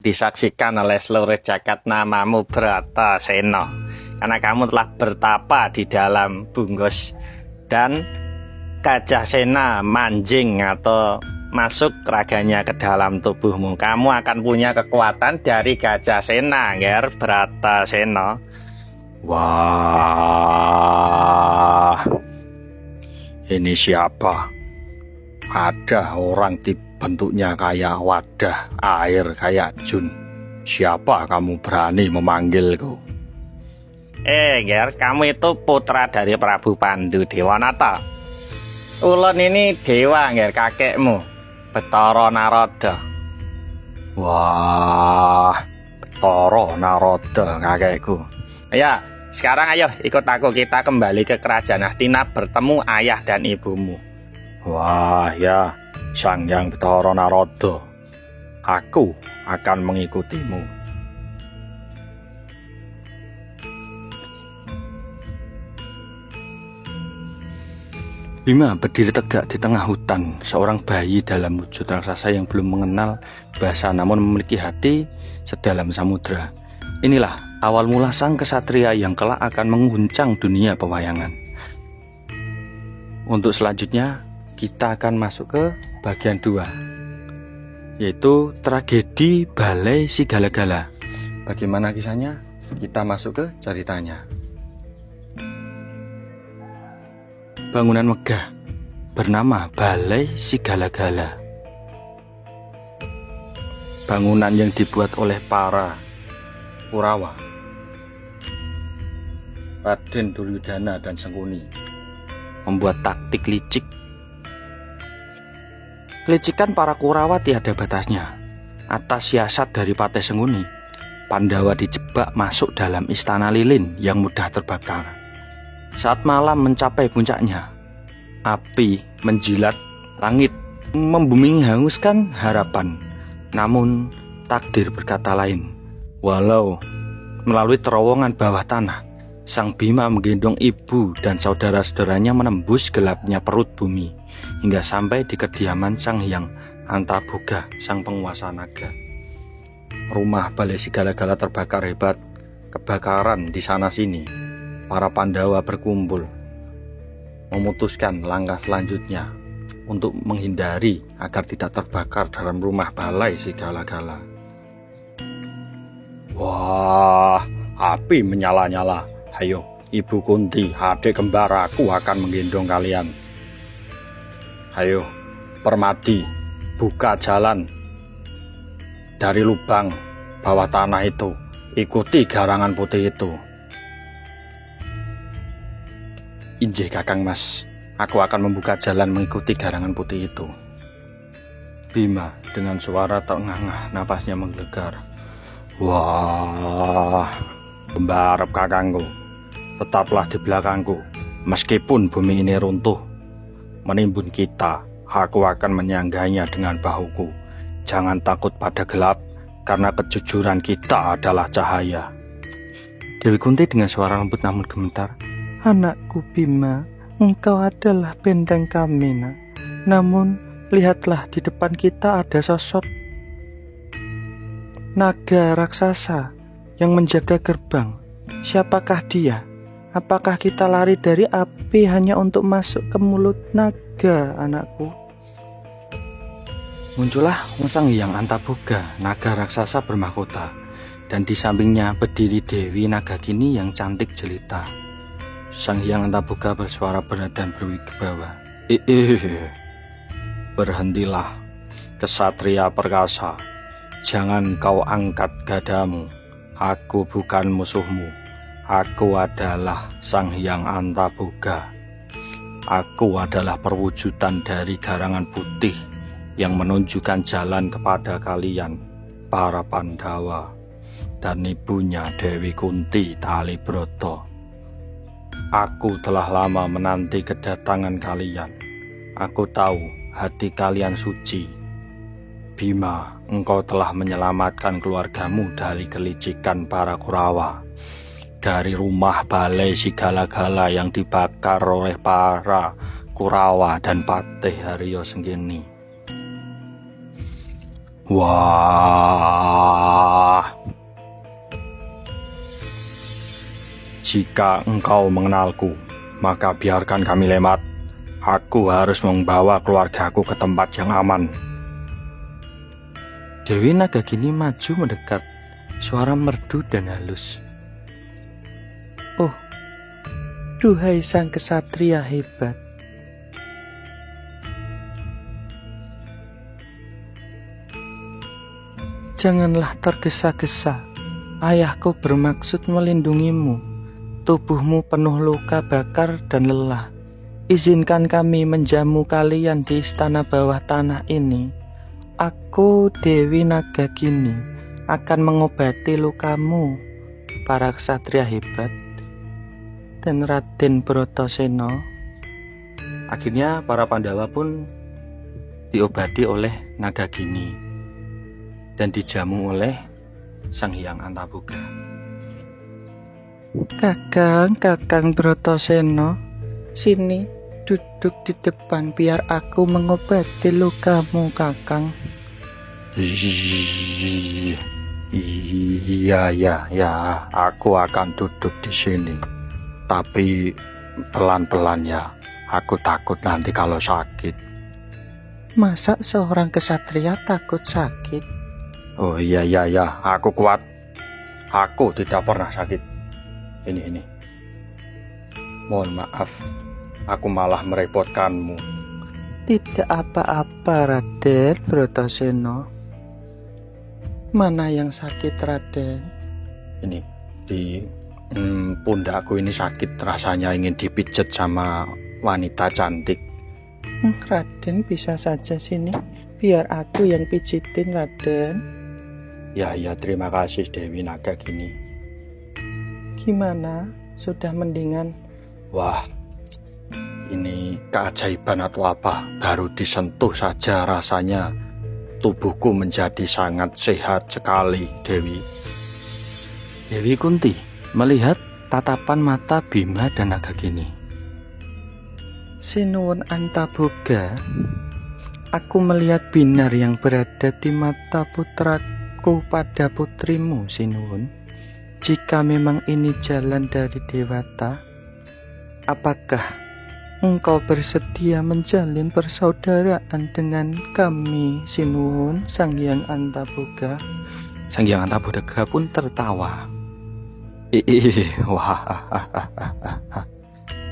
disaksikan oleh seluruh jagat namamu Bratasena, karena kamu telah bertapa di dalam Bunggos dan Gajah Sena manjing atau masuk raganya ke dalam tubuhmu. Kamu akan punya kekuatan dari Gajah Sena, Nger Bratasena. Wah, ini siapa? Ada orang bentuknya kayak wadah air, kayak Jun. Siapa kamu berani memanggilku? Nger, kamu itu putra dari Prabu Pandu Dewanata. Ulun ini dewa, Nger, kakekmu, Bathara Narada. Wah, Bathara Narada kakekku. Ya, sekarang ayo ikut aku, kita kembali ke kerajaan Hastina bertemu ayah dan ibumu. Wah ya, Sang Hyang Bathara Narada, aku akan mengikutimu. Bima berdiri tegak di tengah hutan, seorang bayi dalam wujud raksasa yang belum mengenal bahasa namun memiliki hati sedalam samudra. Inilah awal mula sang kesatria yang kelak akan mengguncang dunia pewayangan. Untuk selanjutnya kita akan masuk ke bagian 2, yaitu tragedi Balai Sigala-gala. Bagaimana kisahnya? Kita masuk ke ceritanya. Bangunan megah bernama Balai Sigala-gala. Bangunan yang dibuat oleh para Kurawa, Raden Duryudana dan Sengkuni, membuat taktik licik. Kelicikan para Kurawa tiada batasnya. Atas siasat dari Patih Sengkuni, Pandawa dijebak masuk dalam istana lilin yang mudah terbakar. Saat malam mencapai puncaknya, api menjilat langit, membumi hanguskan harapan. Namun takdir berkata lain. Walau melalui terowongan bawah tanah, Sang Bima menggendong ibu dan saudara-saudaranya menembus gelapnya perut bumi hingga sampai di kediaman Sang Hyang Antaboga, sang penguasa naga. Rumah Balai Sigala-gala terbakar hebat. Kebakaran di sana sini. Para Pandawa berkumpul, memutuskan langkah selanjutnya untuk menghindari agar tidak terbakar dalam rumah Balai Sigala-gala. Wah, api menyala-nyala. Ayo, Ibu Kunti, adik kembar aku akan menggendong kalian. Ayo, Permadi, buka jalan dari lubang bawah tanah itu. Ikuti garangan putih itu. Injih Kakang Mas, aku akan membuka jalan mengikuti garangan putih itu. Bima dengan suara terengah-engah, napasnya menggelegar. Wah, Kembarep kakangku, tetaplah di belakangku. Meskipun bumi ini runtuh menimbun kita, aku akan menyangganya dengan bahuku. Jangan takut pada gelap, karena kejujuran kita adalah cahaya. Dewi Kunti dengan suara lembut namun gemetar. Anakku Bima, engkau adalah benteng kami, nak. Namun lihatlah di depan kita ada sosok naga raksasa yang menjaga gerbang. Siapakah dia? Apakah kita lari dari api hanya untuk masuk ke mulut naga, anakku? Muncullah Sang Hyang Antaboga, naga raksasa bermahkota, dan di sampingnya berdiri Dewi Nagagini yang cantik jelita. Sang Hyang Antaboga bersuara berat dan berwibawa. Berhentilah, kesatria perkasa. Jangan kau angkat gadamu. Aku bukan musuhmu. Aku adalah Sang Hyang Antaboga. Aku adalah perwujudan dari garangan putih yang menunjukkan jalan kepada kalian, para Pandawa, dan ibunya Dewi Kunti Talibroto. Aku telah lama menanti kedatangan kalian. Aku tahu hati kalian suci. Bima, engkau telah menyelamatkan keluargamu dari kelicikan para Kurawa, dari rumah Balai Sigala-gala yang dibakar oleh para Kurawa dan Patih Haryo Sengkuni. Wah, jika engkau mengenalku, maka biarkan kami lewat. Aku harus membawa keluargaku ke tempat yang aman. Dewi Nagagini maju mendekat, suara merdu dan halus. Oh, duhai sang kesatria hebat. Janganlah tergesa-gesa. Ayahku bermaksud melindungimu. Tubuhmu penuh luka bakar dan lelah. Izinkan kami menjamu kalian di istana bawah tanah ini. Aku, Dewi Nagagini, akan mengobati lukamu, para ksatria hebat. Dan Raden Bratasena. Akhirnya para Pandawa pun diobati oleh Nagagini dan dijamu oleh Sang Hyang Antaboga. Kakang Bratasena, sini duduk di depan biar aku mengobati lukamu, Kakang. Iya, aku akan duduk di sini. Tapi pelan-pelan ya, aku takut nanti kalau sakit. Masa seorang kesatria takut sakit? Oh iya, aku kuat. Aku tidak pernah sakit. Ini. Mohon maaf, aku malah merepotkanmu. Tidak apa-apa, Raden Bratasena. Mana yang sakit, Raden? Ini di pundakku ini sakit, rasanya ingin dipijat sama wanita cantik. Raden bisa saja sini, biar aku yang pijitin, Raden. Ya, terima kasih Dewi Nagagini. Gimana? Sudah mendingan? Wah, ini keajaiban atau apa? Baru disentuh saja rasanya tubuhku menjadi sangat sehat sekali, Dewi. Dewi Kunti melihat tatapan mata Bima dan Nagagini. Sinuwun Antaboga, aku melihat binar yang berada di mata putraku pada putrimu, Sinuwun. Jika memang ini jalan dari Dewata, apakah engkau bersedia menjalin persaudaraan dengan kami, Sinuwun, Sang Hyang Antaboga? Sang Hyang Antaboga pun tertawa. Wah,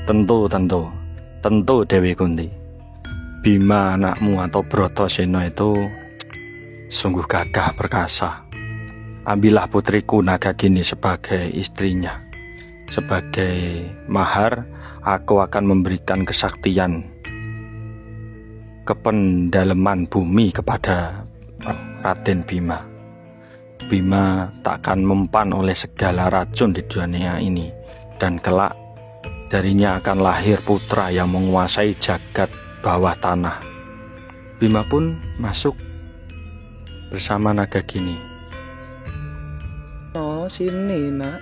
tentu Dewi Kunti. Bima anakmu atau Bratasena itu sungguh gagah perkasa. Ambillah putriku Nagagini sebagai istrinya. Sebagai mahar, aku akan memberikan kesaktian kependalaman bumi kepada Raden Bima. Bima takkan mempan oleh segala racun di dunia ini, dan kelak darinya akan lahir putra yang menguasai jagat bawah tanah. Bima pun masuk bersama Nagagini. Oh, sini, Nak.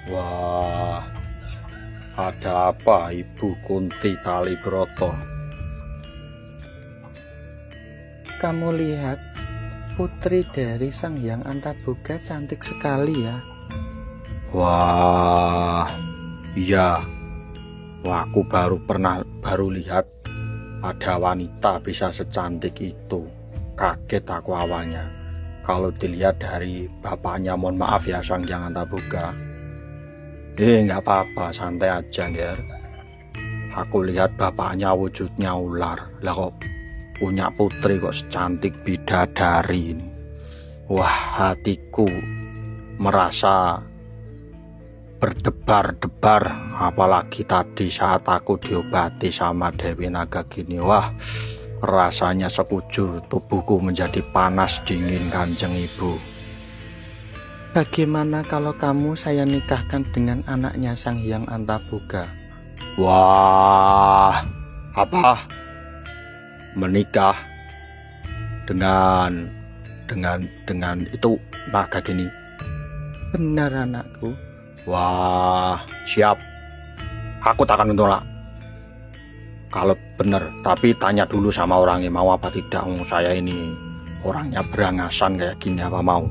Wah, ada apa Ibu Kunti Talibroto? Kamu lihat, putri dari Sang Hyang Antaboga cantik sekali ya. Wah, iya. Wah, aku baru lihat ada wanita bisa secantik itu. Kaget aku awalnya. Kalau dilihat dari bapaknya, mohon maaf ya, Sang Hyang Antaboga. Nggak apa-apa, santai aja, Nger. Aku lihat bapaknya wujudnya ular. Lah kok punya putri kok secantik bidadari ini. Wah, hatiku merasa berdebar-debar. Apalagi tadi saat aku diobati sama Dewi Nagagini. Wah, rasanya sekujur tubuhku menjadi panas dingin, Kanjeng Ibu. Bagaimana kalau kamu saya nikahkan dengan anaknya Sang Hyang Antaboga? Wah, apa? Menikah dengan itu Nagagini? Benar, anakku. Wah, siap. Aku takkan menolak. Kalau benar, tapi tanya dulu sama orangnya mau apa tidak. Saya ini Orangnya berangasan kayak gini apa mau?